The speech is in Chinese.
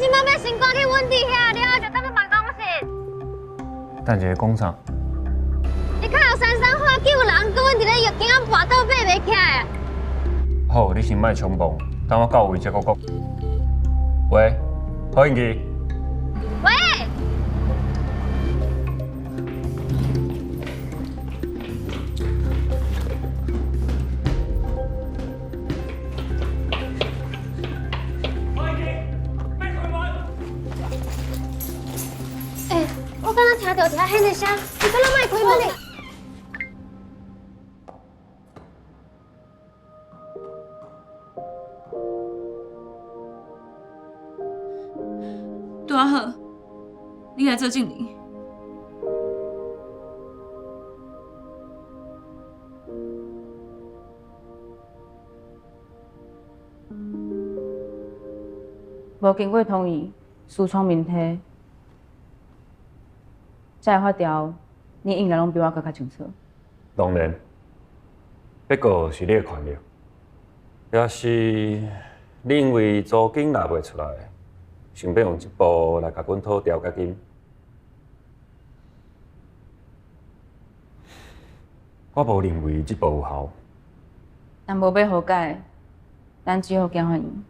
即摆要先赶去阮弟遐，了后就当去办公室。等一下讲啥？你较有三三花救人，搁阮伫咧药店仔跋倒爬袂起来。好，你先莫冲动，等我到位才搁讲。喂，何应基。喂。我刚刚听到一下迄个声，你敢若莫开门哩？拄啊好，你来做证人。无经过同意，私闯民体。这个法条，你应该拢比我更较清楚。当然，不过是你的权利。要是你因为租金拿袂出来，想要用一步来甲阮讨调解金，我无认为这步有效。但无要和解，咱只好行法院。